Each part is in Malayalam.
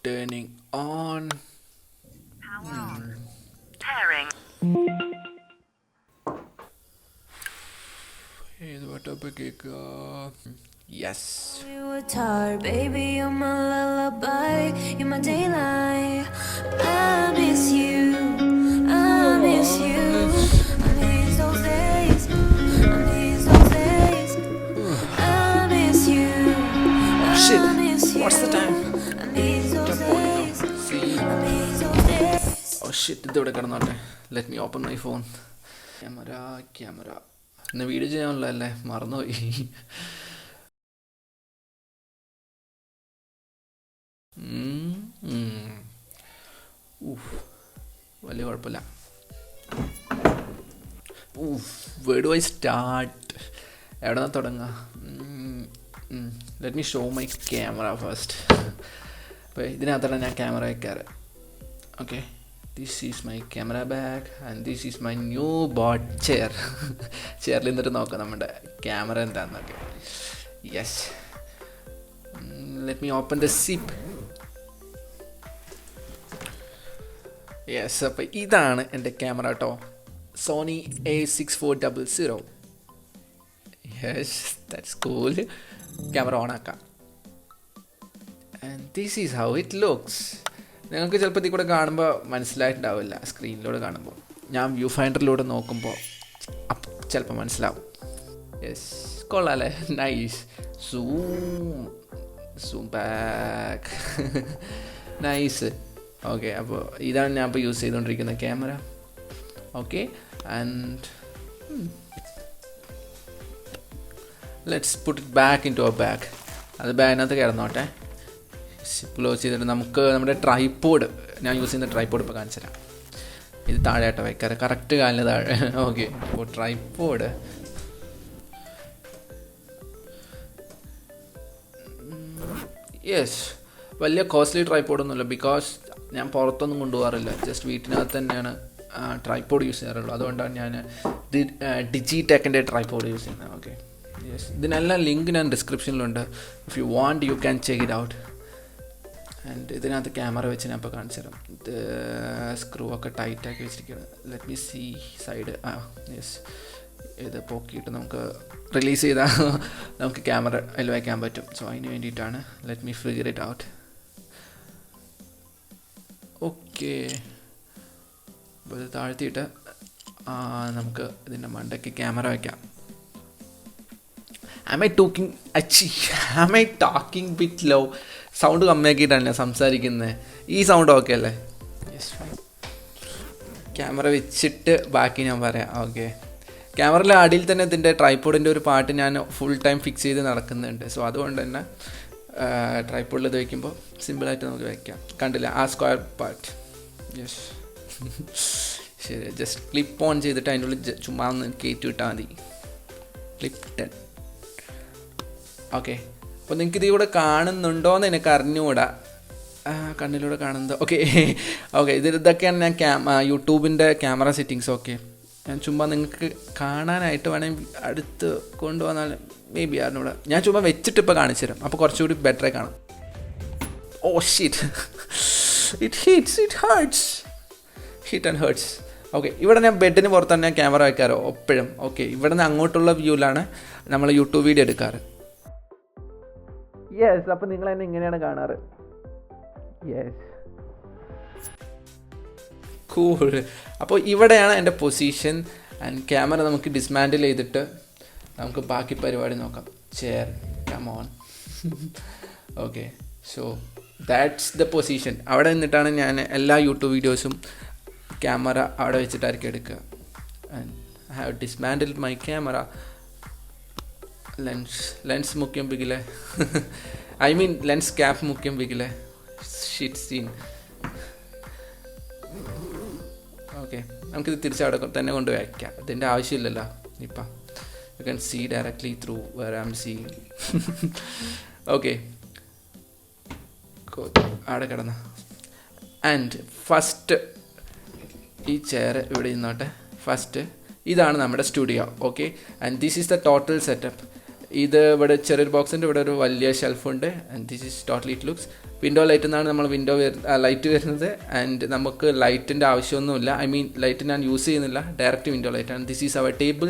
Turning on. Pairing. ഏത് പാട്ടപ്പ കേൾക്കുക? Yes. You were tired, baby, you're my lullaby, you're my daylight. I miss you, I miss you. I miss those days, I miss those days. I miss you, Shit. I miss you. What's the time? I miss those days, See. I miss those days. Oh shit, ഇതിവിടെ കിടന്നോട്ടെ. Let me open my phone. Camera ഇന്ന് വീഡിയോ ചെയ്യാനുള്ളതല്ലേ, മറന്നുപോയി. വലിയ കുഴപ്പമില്ല. വേർഡ് വൈ സ്റ്റാർട്ട്, എവിടെ നിന്ന് തുടങ്ങുക? Let me show my camera first. അപ്പോൾ ഇതിനകത്താണ് ഞാൻ ക്യാമറ വയ്ക്കാറ്. Okay, this is my camera bag and this is my new bought chair. ചെയറിൽ നിന്നിട്ട് നോക്കാം നമ്മുടെ ക്യാമറ എന്താണെന്നൊക്കെ. Yes, let me open the zip. Yes, അപ്പോൾ ഇതാണ് എൻ്റെ ക്യാമറ കേട്ടോ. Sony A6400. Yes, that's cool. Camera on ആക്കാം. And this is how it looks. നിങ്ങൾക്ക് ചിലപ്പോൾ ഇതിൽ കൂടെ കാണുമ്പോൾ മനസ്സിലായിട്ടുണ്ടാവില്ല, സ്ക്രീനിലൂടെ കാണുമ്പോൾ. ഞാൻ വ്യൂ ഫൈൻഡറിലൂടെ നോക്കുമ്പോൾ ചിലപ്പോൾ മനസ്സിലാവും. യെസ്, കൊള്ളാല്ലേ? Nice. Zoom back. Nice. Okay, അപ്പോൾ ഇതാണ് ഞാൻ ഇപ്പോൾ യൂസ് ചെയ്തുകൊണ്ടിരിക്കുന്ന camera. Okay, and let's put it back into our bag. അത് ബാഗിനകത്ത് കിടന്നോട്ടെ. ക്ലോസ് ചെയ്തിട്ട് നമുക്ക് നമ്മുടെ ട്രൈപോഡ്, ഞാൻ യൂസ് ചെയ്യുന്ന ട്രൈപോഡ് ഇപ്പോൾ കാണിച്ചു തരാം. ഇത് താഴെയായിട്ട് വയ്ക്കാറ്, കറക്റ്റ് കാലിന് താഴെ. ഓക്കെ, അപ്പോൾ ട്രൈപോഡ് യെസ്, വലിയ കോസ്റ്റ്ലി ട്രൈപോഡൊന്നുമില്ല. ബിക്കോസ് ഞാൻ പുറത്തൊന്നും കൊണ്ടുപോകാറില്ല, ജസ്റ്റ് വീട്ടിനകത്ത് തന്നെയാണ് ട്രൈപോഡ് യൂസ് ചെയ്യാറുള്ളൂ. അതുകൊണ്ടാണ് ഞാൻ ഡിജിടെക്കിൻ്റെ ട്രൈപോഡ് യൂസ് ചെയ്യുന്നത്. ഓക്കെ, യെസ്, ഇതിനെല്ലാം ലിങ്ക് ഞാൻ ഡിസ്ക്രിപ്ഷനിലുണ്ട്. If you want you can check it out. And ഇതിനകത്ത് ക്യാമറ വെച്ച് ഞാൻ ഇപ്പോൾ കാണിച്ചു തരാം. ഇത് സ്ക്രൂ ഒക്കെ ടൈറ്റാക്കി വെച്ചിരിക്കുകയാണ്. Let me see side. Yes, ഇത് പൊക്കിയിട്ട് നമുക്ക് റിലീസ് ചെയ്താൽ നമുക്ക് ക്യാമറ അതിൽ വയ്ക്കാൻ പറ്റും. സോ അതിന് വേണ്ടിയിട്ടാണ്. Let me figure it out. Okay, അപ്പോൾ ഇത് താഴ്ത്തിയിട്ട് നമുക്ക് ഇതിൻ്റെ മണ്ടയ്ക്ക് ക്യാമറ വയ്ക്കാം. Am I talking bit low? Sound കമ്മിയാക്കിയിട്ടാണ് ഞാൻ സംസാരിക്കുന്നത്. ഈ സൗണ്ട് ഓക്കെ അല്ലേ? Yes, fine. ക്യാമറ വെച്ചിട്ട് ബാക്കി ഞാൻ പറയാം. ഓക്കെ, ക്യാമറയിലെ അടിയിൽ തന്നെ ഇതിൻ്റെ ട്രൈപോഡിൻ്റെ ഒരു പാർട്ട് ഞാൻ ഫുൾ ടൈം ഫിക്സ് ചെയ്ത് നടക്കുന്നുണ്ട്. സോ അതുകൊണ്ട് തന്നെ ട്രൈപോഡിൽ ഇത് വയ്ക്കുമ്പോൾ സിമ്പിളായിട്ട് നമുക്ക് വയ്ക്കാം. കണ്ടില്ല ആ സ്ക്വയർ പാർട്ട്? യെസ്, ശരി. ജസ്റ്റ് ക്ലിപ്പ് ഓൺ ചെയ്തിട്ട് അതിൻ്റെ ഉള്ളിൽ ചുമ്മാ ഒന്ന് കയറ്റി വിട്ടാൽ മതി. ക്ലിപ്പ് 10. ഓക്കെ, അപ്പോൾ നിങ്ങൾക്ക് ഇതിലൂടെ കാണുന്നുണ്ടോയെന്ന് എനിക്ക് അറിഞ്ഞുകൂടാ. കണ്ണിലൂടെ കാണുന്നത്. ഓക്കെ, ഇതൊക്കെയാണ് ഞാൻ യൂട്യൂബിൻ്റെ ക്യാമറ സെറ്റിങ്സ്. ഓക്കെ, ഞാൻ ചുമ്മാ നിങ്ങൾക്ക് കാണാനായിട്ട് വേണമെങ്കിൽ അടുത്ത് കൊണ്ടുവന്നാൽ മേ ബി അറിഞ്ഞൂടാ. ഞാൻ ചുമ്മാ വെച്ചിട്ട് ഇപ്പോൾ കാണിച്ചു തരാം, അപ്പോൾ കുറച്ചുകൂടി ബെറ്ററായി കാണാം. Oh shit, it hurts. Okay, ഇവിടെ ഞാൻ ബെഡിന് പുറത്താണ് ഞാൻ ക്യാമറ വയ്ക്കാറ് എപ്പോഴും. ഓക്കെ, ഇവിടെ നിന്ന് അങ്ങോട്ടുള്ള വ്യൂവിലാണ് നമ്മൾ യൂട്യൂബ് വീഡിയോ എടുക്കാറ്. യെസ്, അപ്പോൾ നിങ്ങൾ എന്നെ ഇങ്ങനെയാണ് കാണാറ്. Yes, cool. അപ്പോൾ ഇവിടെയാണ് എൻ്റെ പൊസിഷൻ. ആൻഡ് ക്യാമറ നമുക്ക് ഡിസ്മാൻഡിൽ ചെയ്തിട്ട് നമുക്ക് ബാക്കി പരിപാടി നോക്കാം. Chair, come on. Okay, so that's the position. അവിടെ നിന്നിട്ടാണ് ഞാൻ എല്ലാ യൂട്യൂബ് വീഡിയോസും ക്യാമറ അവിടെ വെച്ചിട്ടായിരിക്കും എടുക്കുക. And I have dismantle my camera. Lens മുഖ്യം പിക്കില്ലേ, ഐ മീൻ ലെൻസ് ക്യാപ്പ് മുഖ്യം പിക്കില്ലേ. Shit scene. ഓക്കെ, നമുക്കിത് തിരിച്ചവിടെ തന്നെ കൊണ്ട് വയ്ക്കാം. ഇതിൻ്റെ ആവശ്യമില്ലല്ലോ ഇപ്പം. You can see directly through where I am seeing. Okay, അവിടെ കിടന്ന. ആൻഡ് ഫസ്റ്റ് ഈ ചെയർ ഇവിടെ ഇരുന്നോട്ടെ. ഫസ്റ്റ് ഇതാണ് നമ്മുടെ studio. Okay, and this is the total setup. ഇത് ഇവിടെ ചെറിയൊരു ബോക്സിൻ്റെ ഇവിടെ ഒരു വലിയ ഷെൽഫുണ്ട്. And this is totally it looks. Window light എന്നാണ് നമ്മൾ ലൈറ്റ് വരുന്നത്. ആൻഡ് നമുക്ക് ലൈറ്റിൻ്റെ ആവശ്യമൊന്നുമില്ല. ഐ മീൻ ലൈറ്റ് ഞാൻ യൂസ് ചെയ്യുന്നില്ല, direct window light. And this is our table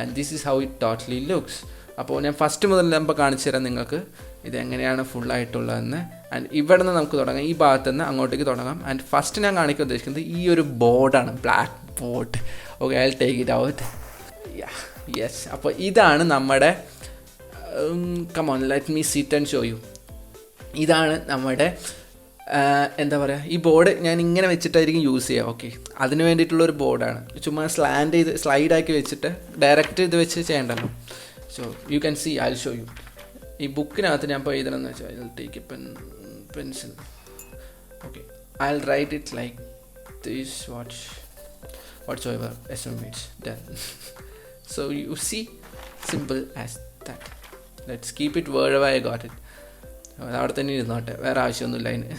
and this is how it totally looks. അപ്പോൾ ഞാൻ ഫസ്റ്റ് മുതൽ നമ്മൾ കാണിച്ചു തരാം നിങ്ങൾക്ക് ഇതെങ്ങനെയാണ് ഫുള്ളായിട്ടുള്ളതെന്ന്. ആൻഡ് ഇവിടെ നിന്ന് നമുക്ക് തുടങ്ങാം, ഈ ഭാഗത്തു നിന്ന് അങ്ങോട്ടേക്ക് തുടങ്ങാം. ആൻഡ് ഫസ്റ്റ് ഞാൻ കാണിക്കാൻ ഉദ്ദേശിക്കുന്നത് ഈ ഒരു ബോർഡാണ്, black board. Okay, I will take it out. Yes, അപ്പോൾ ഇതാണ് നമ്മുടെ come on let me sit and show you. ഇതാണ് നമ്മുടെ എന്താ പറയുക, ഈ ബോർഡ് ഞാൻ ഇങ്ങനെ വെച്ചിട്ടായിരിക്കും യൂസ് ചെയ്യുക. ഓക്കെ, അതിന് വേണ്ടിയിട്ടുള്ളൊരു ബോർഡാണ്. ചുമ്മാ സ്ലൈഡാക്കി വെച്ചിട്ട് ഡയറക്റ്റ് ഇത് വെച്ച് ചെയ്യണ്ടല്ലോ. So you can see, I will show you. ഈ ബുക്കിനകത്ത് ഞാൻ ഇപ്പോൾ എഴുതണമെന്ന് വെച്ചാൽ I will take a pencil. Okay, I will write it like this whatsoever estimates done. So you see, simple as that. Let's keep it wherever I got it. അവിടെ തന്നെ ഇരുന്നോട്ടെ, വേറെ ആവശ്യമൊന്നുമില്ല അതിന്.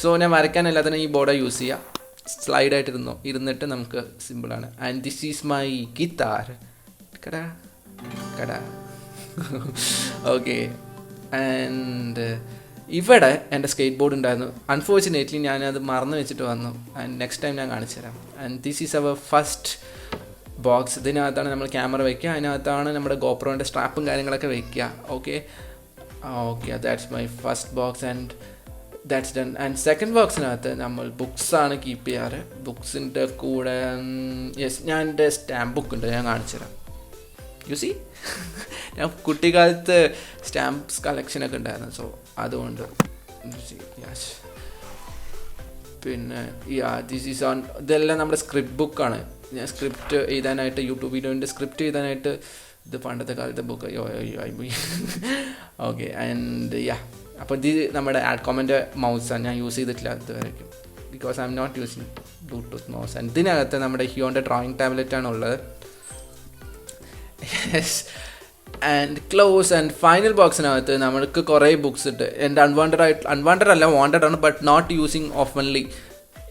സോ ഞാൻ വരയ്ക്കാനല്ലാതെ ഈ ബോർഡ് യൂസ് ചെയ്യുക. സ്ലൈഡായിട്ട് ഇരുന്നിട്ട് നമുക്ക് സിമ്പിളാണ്. And this is my guitar. കടാ കടാ. ഓക്കെ, ആൻഡ് ഇവിടെ എൻ്റെ സ്കേറ്റ് ബോർഡ് ഉണ്ടായിരുന്നു. അൺഫോർച്ചുനേറ്റ്ലി ഞാനത് മറന്നു വെച്ചിട്ട് വന്നു. ആൻഡ് നെക്സ്റ്റ് ടൈം ഞാൻ കാണിച്ചു തരാം. And this is our first box. ഇതിനകത്താണ് നമ്മൾ ക്യാമറ വയ്ക്കുക, അതിനകത്താണ് നമ്മുടെ ഗോപ്രോൻ്റെ സ്ട്രാപ്പും കാര്യങ്ങളൊക്കെ വയ്ക്കുക. Okay, that's my first box and that's done. And second ബോക്സിനകത്ത് നമ്മൾ ബുക്സാണ് കീപ്പ് ചെയ്യാറ്. ബുക്സിൻ്റെ കൂടെ യെസ്, ഞാൻ എൻ്റെ സ്റ്റാമ്പ് ബുക്ക് ഉണ്ട്, ഞാൻ കാണിച്ചു തരാം. യു സി, ഞാൻ കുട്ടിക്കാലത്ത് സ്റ്റാമ്പ്സ് കളക്ഷനൊക്കെ ഉണ്ടായിരുന്നു. സോ അതുകൊണ്ട് പിന്നെ ദിസ് ഈസ് ഓൺ. ഇതെല്ലാം നമ്മുടെ സ്ക്രിപ്റ്റ് ബുക്കാണ്. ഞാൻ സ്ക്രിപ്റ്റ് എഴുതാനായിട്ട് യൂട്യൂബ് വീഡിയോൻ്റെ സ്ക്രിപ്റ്റ് എഴുതാനായിട്ട് ഇത് പണ്ടത്തെ കാലത്തെ ബുക്ക്. ഓക്കെ, ആൻഡ് അപ്പോൾ ഇത് നമ്മുടെ ആഡ്കോമിൻ്റെ മൗസാണ്. ഞാൻ യൂസ് ചെയ്തിട്ടില്ല ഇതുവരെയ്ക്കും, because I'm not using Bluetooth mouse. And ഇതിനകത്ത് നമ്മുടെ ഹിയോൻ്റെ ഡ്രോയിങ് ടാബ്ലറ്റാണ് ഉള്ളത്. Yes, and close. And final ബോക്സിനകത്ത് നമ്മൾക്ക് കുറേ ബുക്സ് ഉണ്ട്. എൻ്റെ അൺവാണ്ടഡ് അല്ല, വാണ്ടഡ് ആണ്, but not using oftenly.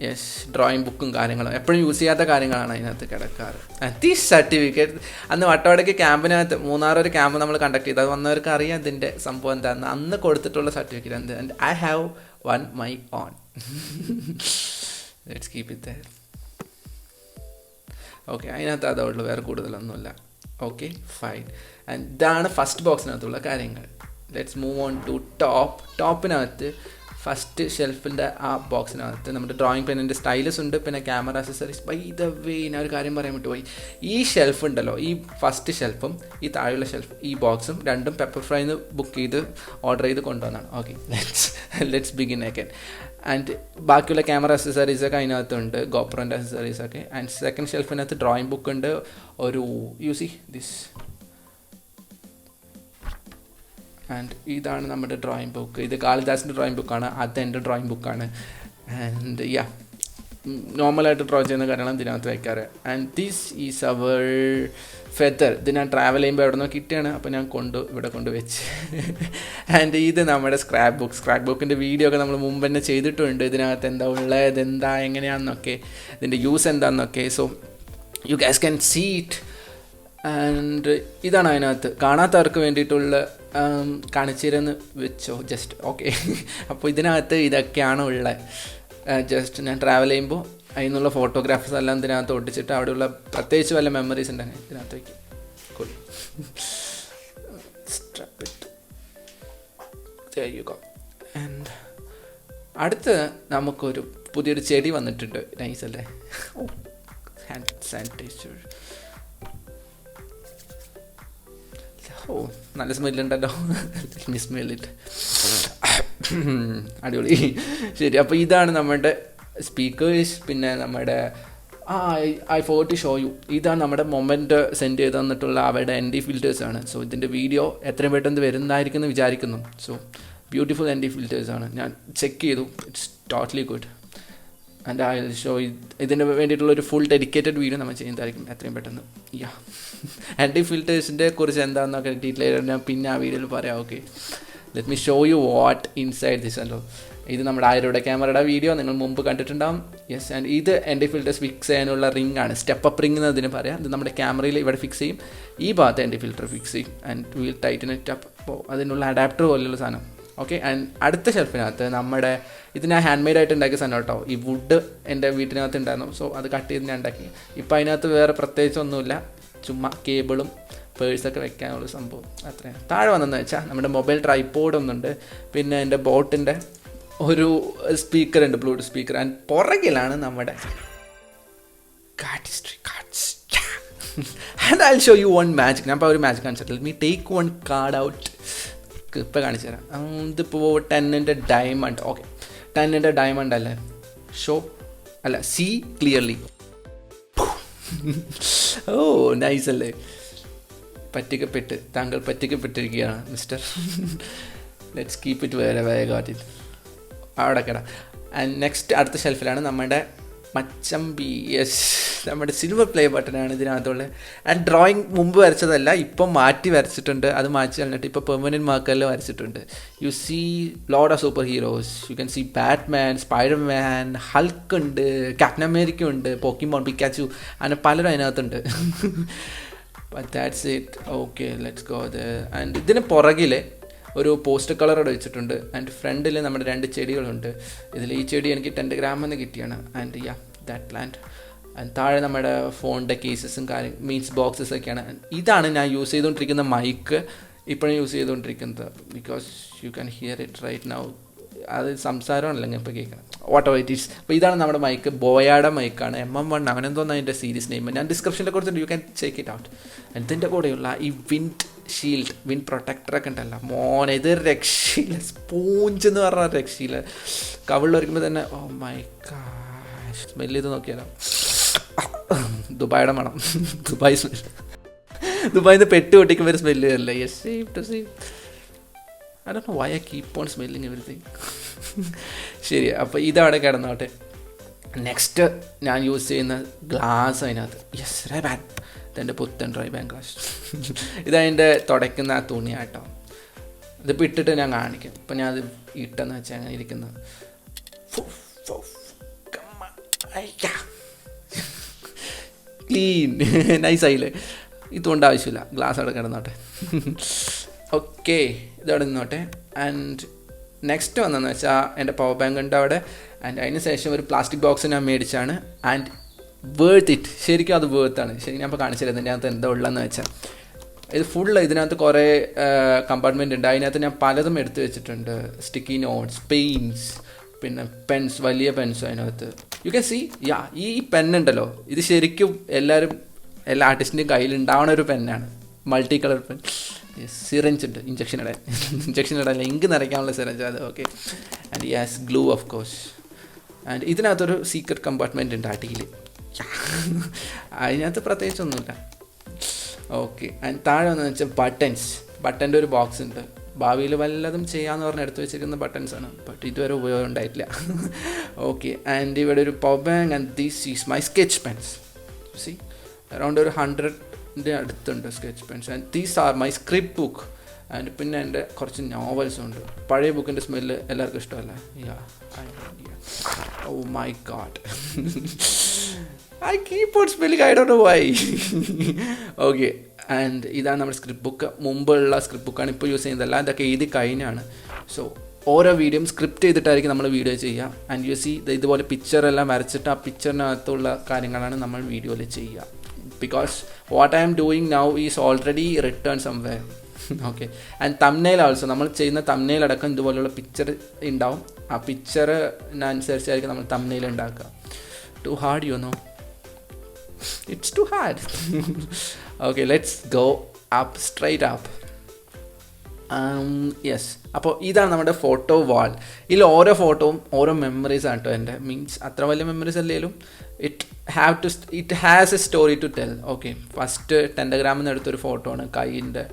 Yes, drawing ബുക്കും കാര്യങ്ങളും എപ്പോഴും യൂസ് ചെയ്യാത്ത കാര്യങ്ങളാണ് അതിനകത്ത് കിടക്കാറ്. ആൻഡ് ഈ സർട്ടിഫിക്കറ്റ് അന്ന് വട്ടവടയ്ക്ക് ക്യാമ്പിനകത്ത് മൂന്നാറൊരു ക്യാമ്പ് നമ്മൾ കണ്ടക്ട് ചെയ്ത് അത് വന്നവർക്ക് അറിയാം ഇതിൻ്റെ സംഭവം എന്താണെന്ന്. അന്ന് കൊടുത്തിട്ടുള്ള സർട്ടിഫിക്കറ്റ് എന്ത്. And I have one my own. Let's keep it there. Okay, അതിനകത്ത് അതേ ഉള്ളൂ, വേറെ കൂടുതലൊന്നുമില്ല. Okay, fine. ആൻഡ് ഇതാണ് ഫസ്റ്റ് ബോക്സിനകത്തുള്ള കാര്യങ്ങൾ. ലെറ്റ്സ് മൂവ് ഓൺ ടു ടോപ്പിനകത്ത് ഫസ്റ്റ് ഷെൽഫിൻ്റെ ആ ബോക്സിനകത്ത് നമ്മുടെ ഡ്രോയിങ് പെന്നിൻ്റെ സ്റ്റൈലസ് ഉണ്ട്, പിന്നെ camera accessories. By the way ഞാൻ ഒരു കാര്യം പറയാൻ വിട്ടുപോയി. ഈ ഷെൽഫ് ഉണ്ടല്ലോ, ഈ ഫസ്റ്റ് ഷെൽഫും ഈ താഴെയുള്ള ഷെൽഫ്, ഈ ബോക്സും രണ്ടും പെപ്പർ ഫ്രൈന്ന് ബുക്ക് ചെയ്ത് ഓർഡർ ചെയ്ത് കൊണ്ടുവന്നതാണ്. Okay, let's begin again. And ബാക്കിയുള്ള ക്യാമറ അക്സസറീസൊക്കെ അതിനകത്തുണ്ട്, ഗോപ്രോൻ്റെ അക്സസറീസൊക്കെ. ആൻഡ് സെക്കൻഡ് ഷെൽഫിനകത്ത് ഡ്രോയിങ് ബുക്ക് ഉണ്ട്. ഒരു യു സി ദിസ്. ആൻഡ് ഇതാണ് നമ്മുടെ ഡ്രോയിങ് ബുക്ക്. ഇത് കാളിദാസിൻ്റെ ഡ്രോയിങ് ബുക്കാണ്, അത് എൻ്റെ ഡ്രോയിങ് ബുക്കാണ്. ആൻഡ് നോർമലായിട്ട് ഡ്രോ ചെയ്യുന്ന കാര്യമാണ് ഇതിനകത്ത് വയ്ക്കാറ്. And this is our feather. ഇത് ഞാൻ ട്രാവൽ ചെയ്യുമ്പോൾ എവിടെ നിന്നോ കിട്ടിയാണ്, അപ്പോൾ ഞാൻ ഇവിടെ കൊണ്ട് വെച്ച്. ആൻഡ് ഇത് നമ്മുടെ സ്ക്രാപ്പ് ബുക്കിൻ്റെ വീഡിയോ ഒക്കെ നമ്മൾ മുമ്പ് തന്നെ ചെയ്തിട്ടുണ്ട്. ഇതിനകത്ത് എന്താ ഉള്ളത്, ഇതെന്താ എങ്ങനെയാണെന്നൊക്കെ, ഇതിൻ്റെ യൂസ് എന്താണെന്നൊക്കെ. So you guys can see it. And ഇതാണ് അതിനകത്ത് കാണാത്തവർക്ക് വേണ്ടിയിട്ടുള്ള കാണിച്ചിരുന്ന് വെച്ചോ ജസ്റ്റ്. ഓക്കെ, അപ്പോൾ ഇതിനകത്ത് ഇതൊക്കെയാണ് ഉള്ളത്. ജസ്റ്റ് ഞാൻ ട്രാവൽ ചെയ്യുമ്പോൾ അതിൽ നിന്നുള്ള ഫോട്ടോഗ്രാഫ്സ് എല്ലാം ഇതിനകത്ത് ഒട്ടിച്ചിട്ട് അവിടെയുള്ള പ്രത്യേകിച്ച് വല്ല മെമ്മറീസ് ഉണ്ടെങ്കിൽ ഇതിനകത്ത് വയ്ക്കും. Cool. Strap it. There you go. And അടുത്ത് നമുക്കൊരു പുതിയൊരു ചെടി വന്നിട്ടുണ്ട്. നൈസ് അല്ലേ? Hand sanitiser. നല്ല സ്മെല്ലുണ്ടല്ലോ. Smell it. അടിപൊളി. ശരി, അപ്പോൾ ഇതാണ് നമ്മുടെ സ്പീക്കേഴ്സ്. പിന്നെ നമ്മുടെ I forgot to show you. ഇതാണ് നമ്മുടെ മൊമെൻറ്റ് സെൻഡ് ചെയ്ത് തന്നിട്ടുള്ള അവരുടെ ND ഫിൽറ്റേഴ്സാണ്. സോ ഇതിൻ്റെ വീഡിയോ എത്രയും പെട്ടെന്ന് വരുന്നതായിരിക്കും എന്ന് വിചാരിക്കുന്നു. സോ ബ്യൂട്ടിഫുൾ ND ഫിൽറ്റേഴ്സാണ്. ഞാൻ ചെക്ക് ചെയ്തു, it's totally good. And I will show ഇതിന് വേണ്ടിയിട്ടുള്ളൊരു ഫുൾ ഡെഡിക്കേറ്റഡ് വീഡിയോ നമ്മൾ ചെയ്യുന്നതായിരിക്കും എത്രയും പെട്ടെന്ന്. ND ഫിൽറ്റേഴ്സിൻ്റെ കുറിച്ച് എന്താണെന്നൊക്കെ ഡീറ്റെയിൽ ഞാൻ പിന്നെ ആ വീഡിയോയിൽ പറയാം. Okay, let me show you what inside this. അല്ലോ, ഇത് നമ്മുടെ 1000 രൂപയുടെ ക്യാമറയുടെ വീഡിയോ നിങ്ങൾ മുമ്പ് കണ്ടിട്ടുണ്ടാകും. യെസ്, ആൻഡ് ഇത് എൻ്റെ ഫിൽറ്റേഴ്സ് ഫിക്സ് ചെയ്യാനുള്ള റിംഗ് ആണ്, സ്റ്റെപ്പ് അപ്പ് റിംഗ് എന്നതിന് പറയാം. ഇത് നമ്മുടെ ക്യാമറയിൽ ഇവിടെ ഫിക്സ് ചെയ്യും, ഈ ഭാഗത്ത് എൻ്റെ ഫിൽറ്റർ ഫിക്സ് ചെയ്യും and will Titan it up. അപ്പോൾ അതിനുള്ള അഡാപ്റ്റർ പോലെയുള്ള സാധനം. ഓക്കെ, ആൻഡ് അടുത്ത ഷെൽഫിനകത്ത് നമ്മുടെ ഇത് ഞാൻ ഹാൻഡ് മെയ്ഡ് ആയിട്ട് ഉണ്ടാക്കിയ സാധനം കേട്ടോ. ഈ വുഡ് എൻ്റെ വീട്ടിനകത്ത് ഉണ്ടായിരുന്നു, സോ അത് കട്ട് ചെയ്ത് ഞാൻ ഉണ്ടാക്കി. ഇപ്പോൾ അതിനകത്ത് വേറെ പ്രത്യേകിച്ചൊന്നുമില്ല, ചുമ്മാ കേബിളും പേഴ്സൊക്കെ വെക്കാനുള്ള സംഭവം അത്രയാണ്. താഴെ വന്നതെന്ന് വെച്ചാൽ നമ്മുടെ മൊബൈൽ ട്രൈപോഡ് ഒന്നുണ്ട്, പിന്നെ എൻ്റെ ബോട്ടിൻ്റെ ഒരു സ്പീക്കർ ഉണ്ട്, ബ്ലൂടൂത്ത് സ്പീക്കർ. ആൻഡ് പുറകിലാണ് നമ്മുടെ and I show you one magic. ഞാൻ ഇപ്പോൾ ഒരു മാജിക് കാണിച്ചിട്ടില്ല. Me take one card out, ഇപ്പോൾ കാണിച്ചു തരാം. ഇതിപ്പോൾ 10ൻ്റെ ഡയമണ്ട്. ഓക്കെ, 10ൻ്റെ ഡയമണ്ട് അല്ലേ, ഷോ അല്ല, സീ ക്ലിയർലി. ഓ നൈസ് അല്ലേ, താങ്കൾ പറ്റിക്കപ്പെട്ടിരിക്കുകയാണ് മിസ്റ്റർ. ലെറ്റ്സ് കീപ്പ് ഇറ്റ് വേറെ ഗോട്ട് ഇറ്റ് അവിടെ കിട. ആൻഡ് നെക്സ്റ്റ് അടുത്ത ഷെൽഫിലാണ് നമ്മുടെ മച്ചമ്പി. യെസ്, നമ്മുടെ സിൽവർ പ്ലേ ബട്ടനാണ് ഇതിനകത്തുള്ളത്. ആൻഡ് ഡ്രോയിങ് മുമ്പ് വരച്ചതല്ല, ഇപ്പം മാറ്റി വരച്ചിട്ടുണ്ട്. അത് മാറ്റി കളഞ്ഞിട്ട് ഇപ്പോൾ പെർമനൻറ്റ് മാർക്കറിൽ വരച്ചിട്ടുണ്ട്. You see load of super heroes, you can see Batman, Spiderman, Hulk ഉണ്ട്, ക്യാപ്റ്റൻ അമേരിക്ക ഉണ്ട്, പോക്കിമോൺ, പിക്കാച്ചു, അങ്ങനെ പലരും അതിനകത്തുണ്ട്. But that's it. Okay, let's go there. And ഇതിന് പുറകിൽ ഒരു പോസ്റ്റർ കളറോടെ വെച്ചിട്ടുണ്ട്. ആൻഡ് ഫ്രണ്ടിൽ നമ്മുടെ 2 ചെടികളുണ്ട്. ഇതിൽ ഈ ചെടി എനിക്ക് 10 ഗ്രാമെന്ന് കിട്ടിയാണ്. And yeah that plant. And താഴെ നമ്മുടെ ഫോണിൻ്റെ കേസസും മീൻസ് ബോക്സസ് ഒക്കെയാണ്. ഇതാണ് ഞാൻ യൂസ് ചെയ്തുകൊണ്ടിരിക്കുന്ന മൈക്ക്, ഇപ്പോഴും യൂസ് ചെയ്തുകൊണ്ടിരിക്കുന്നത്. Because you can hear it right now. അത് സംസാരമാണല്ലോ ഞാൻ ഇപ്പോൾ കേൾക്കണം. Whatever it is. അപ്പോൾ ഇതാണ് നമ്മുടെ മൈക്ക്, ബോയാടെ മൈക്കാണ്, MM1 അങ്ങനെ എന്തോന്നാണ് അതിൻ്റെ സീരീസ് നെയിം. ഞാൻ ഡിസ്ക്രിപ്ഷനിൽ കൊടുത്തിട്ടുണ്ട്, U can check it out. ഇതിൻ്റെ കൂടെയുള്ള ഈ വിൻഡ് പ്രൊട്ടക്ടറൊക്കെ ഉണ്ടല്ലോ മോനെ, ഇത് രക്ഷയില്ല. സ്പോഞ്ച് എന്ന് പറഞ്ഞാൽ രക്ഷയില്ല. കവിളിൽ ഒരുക്കുമ്പോൾ തന്നെ ഓ മൈ ഗോഡ്, സ്മെല്ല് ചെയ്ത് നോക്കിയാലോ, ദുബായുടെ മണം, ദുബായ് സ്മെൽ. ദുബായിൽ നിന്ന് പെട്ട് പൊട്ടിക്കുമ്പോൾ ഒരു സ്മെല്ല് അല്ലേ. Yes, save to save. I don't know why I keep on smelling everything. ശരി, അപ്പോൾ ഇതവിടെ കിടന്നോട്ടെ. നെക്സ്റ്റ് ഞാൻ യൂസ് ചെയ്യുന്ന ഗ്ലാസ് അതിനകത്ത്. Yes, Ray-Ban. ഇതെൻ്റെ പുത്തൻ റൈബാൻ ഗ്ലാസ്. ഇതതിൻ്റെ തുടയ്ക്കുന്ന ആ തുണിയാട്ടോ. ഇതിപ്പോൾ ഇട്ടിട്ട് ഞാൻ കാണിക്കും. ഇപ്പം ഞാൻ അത് ഇട്ടെന്ന് വെച്ചാൽ അങ്ങനെ ഇരിക്കുന്നത്. ക്ലീൻ, നൈസായില്ലേ. ഇതുകൊണ്ട് ആവശ്യമില്ല, ഗ്ലാസ് അവിടെ കിടന്നോട്ടെ. ഓക്കെ, ഇതവിടെ നിന്നോട്ടെ. ആൻഡ് നെക്സ്റ്റ് വന്നതെന്ന് വെച്ചാൽ എൻ്റെ പവർ ബാങ്ക് ഉണ്ട് അവിടെ. ആൻഡ് അതിന് ശേഷം ഒരു പ്ലാസ്റ്റിക് ബോക്സ് ഞാൻ മേടിച്ചാണ്. ആൻഡ് വേർത്ത് ഇറ്റ്, ശരിക്കും അത് വേർത്താണ്. ശരി, ഞാൻ ഇപ്പോൾ കാണിച്ചിരുന്നത് ഇതിനകത്ത് എന്താ ഉള്ളതെന്ന് വെച്ചാൽ ഇത് ഫുള്ള് ഇതിനകത്ത് കുറേ കമ്പാർട്ട്മെൻ്റ് ഉണ്ട്. അതിനകത്ത് ഞാൻ പലതും എടുത്തു വെച്ചിട്ടുണ്ട്. സ്റ്റിക്കി നോട്ട്സ്, പെയിൻസ്, പിന്നെ പെൻസ്, വലിയ പെൻസ് അതിനകത്ത്. യു ക്യാൻ സീ യാ, ഈ പെന്നുണ്ടല്ലോ, ഇത് ശരിക്കും എല്ലാ ആർട്ടിസ്റ്റിൻ്റെയും കയ്യിൽ ഉണ്ടാവുന്ന ഒരു പെന്നാണ്. Multi colour pen. സിറഞ്ച് ഉണ്ട്, ഇഞ്ചക്ഷൻ ഇടാൻ ഇങ്ക് നിറയ്ക്കാനുള്ള സിറഞ്ച് അത്. Okay, and yes glue of course. And ഇതിനകത്തൊരു സീക്രട്ട് കമ്പാർട്ട്മെൻ്റ് ഉണ്ട് അടിയിൽ. അതിനകത്ത് പ്രത്യേകിച്ചൊന്നുമില്ല. ഓക്കെ, ആൻഡ് താഴെ വന്നതെന്ന് വെച്ചാൽ ബട്ടൻ്റെ ഒരു ബോക്സ് ഉണ്ട്. ഭാവിയിൽ വല്ലതും ചെയ്യാമെന്ന് പറഞ്ഞ് എടുത്ത് വെച്ചിരിക്കുന്ന ബട്ടൺസാണ്, ബട്ട് ഇതുവരെ ഉപയോഗം ഉണ്ടായിട്ടില്ല. ഓക്കെ, ആൻഡ് ഇവിടെ ഒരു power bank. And this is my sketch pens. See, around ഒരു 100ൻ്റെ അടുത്തുണ്ട് sketch pens. And these are my script book. And പിന്നെ എൻ്റെ കുറച്ച് നോവൽസും ഉണ്ട്. പഴയ ബുക്കിൻ്റെ സ്മെല്ല് എല്ലാവർക്കും ഇഷ്ടമല്ലേ? Oh my God, I keep on smelling, I don't know why. Okay, and ഇതാണ് നമ്മുടെ സ്ക്രിപ്റ്റ് ബുക്ക്. മുമ്പുള്ള സ്ക്രിപ്റ്റ് ബുക്കാണ്, ഇപ്പോൾ യൂസ് ചെയ്യുന്നതല്ല. ഇതൊക്കെ എഴുതി കഴിഞ്ഞാണ്. സോ ഓരോ വീഡിയോയും സ്ക്രിപ്റ്റ് ചെയ്തിട്ടായിരിക്കും നമ്മൾ വീഡിയോ ചെയ്യുക. ആൻഡ് യു സി ഇതുപോലെ പിക്ചറെല്ലാം വരച്ചിട്ട് ആ പിക്ചറിനകത്തുള്ള കാര്യങ്ങളാണ് നമ്മൾ വീഡിയോയിൽ ചെയ്യുക. Because what I am doing now is already written somewhere. Okay, and thumbnail also, നമ്മൾ ചെയ്യുന്ന തംബ്നെയിൽ അടക്കം ഇതുപോലെയുള്ള പിക്ചർ ഉണ്ടാവും. ആ പിക്ചറിനനുസരിച്ചായിരിക്കും നമ്മൾ തംബ്നെയിൽ ഉണ്ടാക്കുക. Too hard you know, it's too hard. Okay, let's go up, straight up. Yes, അപ്പോൾ ഇതാണ് നമ്മുടെ ഫോട്ടോ വാൾ. ഇതിൽ ഓരോ ഫോട്ടോവും ഓരോ മെമ്മറീസ് ആണ് കേട്ടോ. എൻ്റെ മീൻസ് അത്ര വലിയ മെമ്മറീസ് അല്ലെങ്കിലും it has a story to tell. Okay, first 10 ഗ്രാമിൽ നിന്ന് എടുത്തൊരു ഫോട്ടോ ആണ്, കൈയിൻ്റെ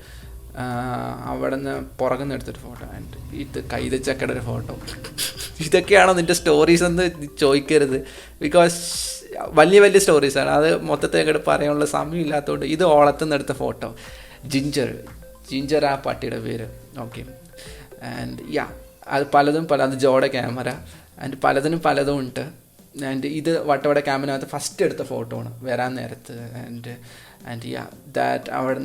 അവിടെ നിന്ന് പുറകിൽ നിന്ന് എടുത്തൊരു ഫോട്ടോ. ആൻഡ് ഇത് കൈതച്ചക്കയുടെ ഒരു ഫോട്ടോ. ഇതൊക്കെയാണോ നിൻ്റെ സ്റ്റോറീസ് എന്ന് ചോദിക്കരുത്, ബിക്കോസ് വലിയ വലിയ സ്റ്റോറീസാണ്. അത് മൊത്തത്തേക്കോട്ട് പറയാനുള്ള സമയമില്ലാത്തതുകൊണ്ട് ഇത് ഓളത്തുനിന്ന് എടുത്ത ഫോട്ടോ. ജിഞ്ചർ ആ പട്ടിയുടെ പേര്. ഓക്കെ, ആൻഡ് യാ, അത് പലതും അത് ജോയുടെ ക്യാമറ ആൻഡ് പലതിനും പലതും ഉണ്ട്. ആൻഡ് ഇത് വട്ടവട ക്യാമ്പിനകത്ത് ഫസ്റ്റ് എടുത്ത ഫോട്ടോ ആണ് വരാൻ നേരത്ത്. ആൻഡ് ദാറ്റ് അവിടെ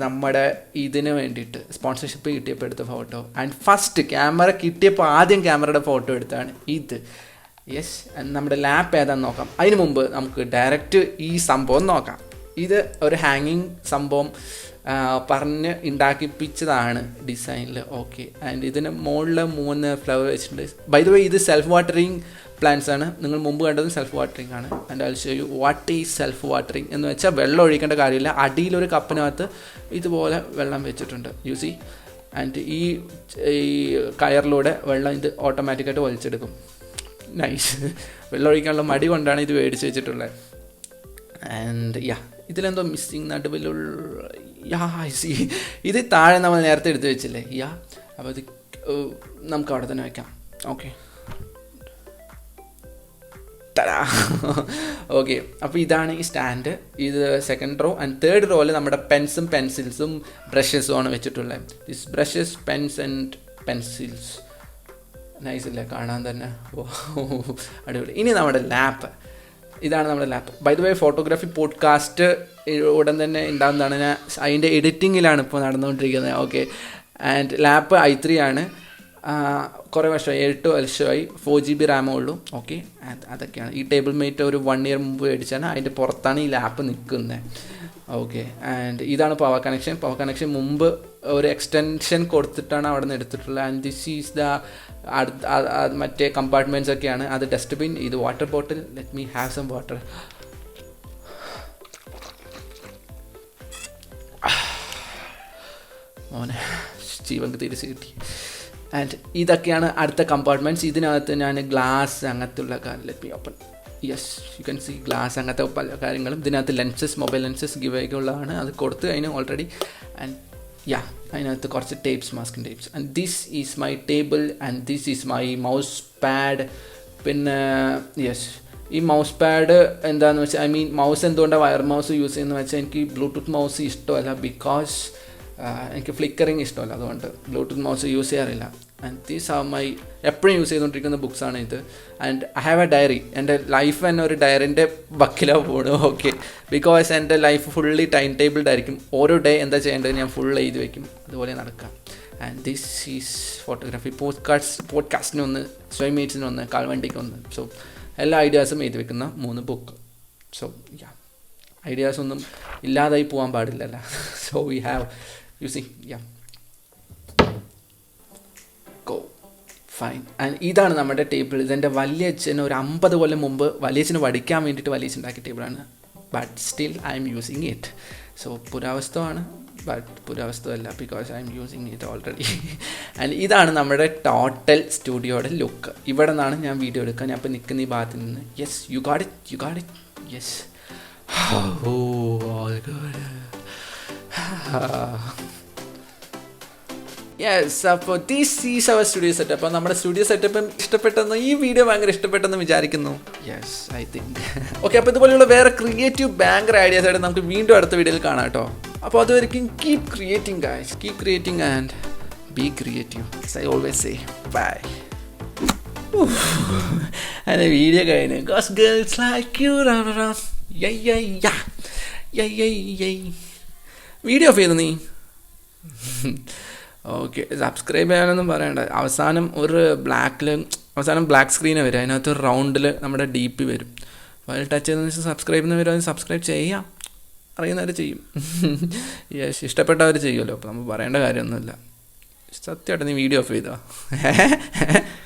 നമ്മുടെ ഇതിന് വേണ്ടിയിട്ട് സ്പോൺസർഷിപ്പ് കിട്ടിയപ്പോൾ എടുത്ത ഫോട്ടോ. ആൻഡ് ഫസ്റ്റ് ക്യാമറ കിട്ടിയപ്പോൾ ആദ്യം ക്യാമറയുടെ ഫോട്ടോ എടുത്താണ് ഇത്. യെസ്, നമ്മുടെ ലാപ്പ് ഏതാണെന്ന് നോക്കാം. അതിന് മുമ്പ് നമുക്ക് ഡയറക്റ്റ് ഈ സംഭവം നോക്കാം. ഇത് ഒരു ഹാങ്ങിങ് സംഭവം പറഞ്ഞ് ഉണ്ടാക്കിപ്പിച്ചതാണ് ഡിസൈനിൽ. ഓക്കെ, ആൻഡ് ഇതിന് മുകളിൽ 3 ഫ്ലവർ വെച്ചിട്ടുണ്ട്. ബൈ ദ വേ ഇത് സെൽഫ് വാട്ടറിങ് പ്ലാന്റ്സ് ആണ്. നിങ്ങൾ മുമ്പ് കണ്ടതും സെൽഫ് വാട്ടറിങ് ആണ്. And I will show you what is self watering എന്ന് വെച്ചാൽ വെള്ളം ഒഴിക്കേണ്ട കാര്യമില്ല. അടിയിലൊരു കപ്പിനകത്ത് ഇതുപോലെ വെള്ളം വെച്ചിട്ടുണ്ട്. U C. ആൻഡ് ഈ കയറിലൂടെ വെള്ളം ഇത് ഓട്ടോമാറ്റിക്കായിട്ട് വലിച്ചെടുക്കും. നൈസ്. വെള്ളം ഒഴിക്കാനുള്ള മടി കൊണ്ടാണ് ഇത് മേടിച്ച് വെച്ചിട്ടുള്ളത്. ആൻഡ് ഇതിലെന്തോ മിസ്സിങ് നടുവിലുള്ള ഇത് താഴെ നമ്മൾ നേരത്തെ എടുത്ത് വെച്ചില്ലേ. അപ്പോൾ ഇത് നമുക്ക് അവിടെ തന്നെ വയ്ക്കാം. Okay, okay. അപ്പോൾ ഇതാണ് ഈ സ്റ്റാൻഡ്. ഇത് സെക്കൻഡ് റോ. ആൻഡ് തേർഡ് റോയിൽ നമ്മുടെ പെൻസും പെൻസിൽസും ബ്രഷസും ആണ് വെച്ചിട്ടുള്ളത്. This brushes, pens and pencils. Nice ഇല്ലേ കാണാൻ തന്നെ? അടിപൊളി. ഇനി നമ്മുടെ ലാപ്പ്. ഇതാണ് നമ്മുടെ lap. By the way photography podcast ഉടൻ തന്നെ ഉണ്ടാകുന്നതാണ്. ഞാൻ അതിൻ്റെ എഡിറ്റിങ്ങിലാണ് ഇപ്പോൾ നടന്നുകൊണ്ടിരിക്കുന്നത്. ഓക്കെ, ആൻഡ് ലാപ്പ് i3 ആണ്. കുറേ വർഷമായി, 8 വർഷമായി. 4GB റാമേ ഉള്ളൂ. ഓക്കെ, അതൊക്കെയാണ്. ഈ ടേബിൾ മേറ്റ് ഒരു 1 ഇയർ മുമ്പ് മേടിച്ചാണ്. അതിൻ്റെ പുറത്താണ് ഈ ലാപ്പ് നിൽക്കുന്നത്. ഓക്കെ, ആൻഡ് ഇതാണ് പവർ കണക്ഷൻ. പവർ കണക്ഷൻ മുമ്പ് ഒരു എക്സ്റ്റൻഷൻ കൊടുത്തിട്ടാണ് അവിടെ നിന്ന് എടുത്തിട്ടുള്ളത്. ആൻഡ് ദിസ് ഈസ് ദ മറ്റേ കമ്പാർട്ട്മെൻറ്റ്സ് ഒക്കെയാണ്. അത് ഡസ്റ്റ്ബിൻ. ഇത് water bottle. Let me have some water. മോനെ ജീവൻ തിരിച്ച് കിട്ടി. ആൻഡ് ഇതൊക്കെയാണ് അടുത്ത കമ്പാർട്ട്മെൻറ്റ്സ്. ഇതിനകത്ത് ഞാൻ ഗ്ലാസ് അങ്ങനത്തുള്ള let me open. Yes, you can see glass അങ്ങനത്തെ പല കാര്യങ്ങളും. ഇതിനകത്ത് ലെൻസസ്, മൊബൈൽ ലെൻസസ് ഗിവേക്കുള്ളതാണ്. അത് കൊടുത്ത് കഴിഞ്ഞു ഓൾറെഡി. ആൻഡ് അതിനകത്ത് കുറച്ച് tapes, masking tapes. And this is my table and this is my mouse pad. പിന്നെ യെസ്, ഈ മൗസ് പാഡ് എന്താണെന്ന് വെച്ചാൽ, ഐ മീൻ മൗസ് എന്തുകൊണ്ടാണ് വയർ മൗസ് യൂസ് ചെയ്യുന്നത് വെച്ചാൽ, എനിക്ക് ബ്ലൂടൂത്ത് മൗസ് ഇഷ്ടമല്ല. ബിക്കോസ് എനിക്ക് ഫ്ലിക്കറിങ് ഇഷ്ടമല്ല, അതുകൊണ്ട് ബ്ലൂടൂത്ത് മൗസ് യൂസ് ചെയ്യാറില്ല. ആൻഡ് ദീസ് ആർ മൈ എപ്പോഴും യൂസ് ചെയ്തുകൊണ്ടിരിക്കുന്ന ബുക്സാണ് ഇത്. And I have a diary. എൻ്റെ ലൈഫ് തന്നെ ഒരു ഡയറിൻ്റെ ബക്കിലാണ് പോകുന്നത്. ഓക്കെ, ബിക്കോസ് എൻ്റെ ലൈഫ് ഫുള്ളി ടൈം ടേബിൾഡ് ആയിരിക്കും. ഓരോ ഡേ എന്താ ചെയ്യേണ്ടത് ഞാൻ ഫുൾ എഴുതി വയ്ക്കും. അതുപോലെ നടക്കാം. ആൻഡ് ദിസ് ഈസ് ഫോട്ടോഗ്രാഫി പോഡ്കാസ്റ്റിനൊന്ന്, സ്വയമേറ്റ്സിനൊന്ന്, കാൽവണ്ടിക്കൊന്ന്. സോ എല്ലാ ഐഡിയാസും എഴുതി വെക്കുന്ന 3 ബുക്ക്. സോ ഐഡിയാസൊന്നും ഇല്ലാതായി പോകാൻ പാടില്ലല്ലോ. So we have you C go fine. And ഇതാണ് നമ്മുടെ ടേബിൾ. ഇതെൻ്റെ വലിയച്ഛന് ഒരു 50 കൊല്ലം മുമ്പ് വലിയച്ഛന് പഠിക്കാൻ വേണ്ടിയിട്ട് വലിയച്ഛനുണ്ടാക്കിയ ടേബിളാണ്. But still I'm using it. So പുരാവസ്തുവാണ്, ബട്ട് പുരാവസ്തുവല്ല, because I'm using it already. And ഇതാണ് നമ്മുടെ ടോട്ടൽ സ്റ്റുഡിയോയുടെ ലുക്ക്. ഇവിടെ നിന്നാണ് ഞാൻ വീഡിയോ എടുക്കുക. ഞാൻ ഇപ്പോൾ നിൽക്കുന്ന ഈ ഭാഗത്ത് നിന്ന്. Yes, you got it. Yes. Yes, അപ്പോൾ this is our studio setup. അപ്പോൾ നമ്മുടെ സ്റ്റുഡിയോ സെറ്റപ്പ് ഇഷ്ടപ്പെട്ടെന്ന്, ഈ വീഡിയോ ഭയങ്കര ഇഷ്ടപ്പെട്ടെന്ന് വിചാരിക്കുന്നു. Yes, I think. ഓക്കെ, അപ്പോൾ ഇതുപോലെയുള്ള വേറെ ക്രിയേറ്റീവ് ബാങ്കർ ഐഡിയാസ് ആയിട്ട് നമുക്ക് വീണ്ടും അടുത്ത വീഡിയോയിൽ കാണാം കേട്ടോ. അപ്പോൾ അതുവരെയും keep creating guys, keep creating and be creative. I always say bye. അങ്ങനെ വീഡിയോ കഴിഞ്ഞു. Girls like you video off ചെയ്തു നീ. ഓക്കെ, സബ്സ്ക്രൈബ് ചെയ്യാനൊന്നും പറയണ്ട. അവസാനം ബ്ലാക്ക് സ്ക്രീന് വരും. അതിനകത്ത് ഒരു റൗണ്ടിൽ നമ്മുടെ DP വരും. അപ്പോൾ അതിൽ ടച്ച് ചെയ്തതിന് ശേഷം സബ്സ്ക്രൈബ് എന്ന് വരും. അത് സബ്സ്ക്രൈബ് ചെയ്യാം, അറിയുന്നവർ ചെയ്യും. യെസ്, ഇഷ്ടപ്പെട്ടവർ ചെയ്യുമല്ലോ. അപ്പോൾ നമ്മൾ പറയേണ്ട കാര്യമൊന്നുമില്ല. സത്യമായിട്ട് നീ വീഡിയോ ഓഫ് ചെയ്തോ?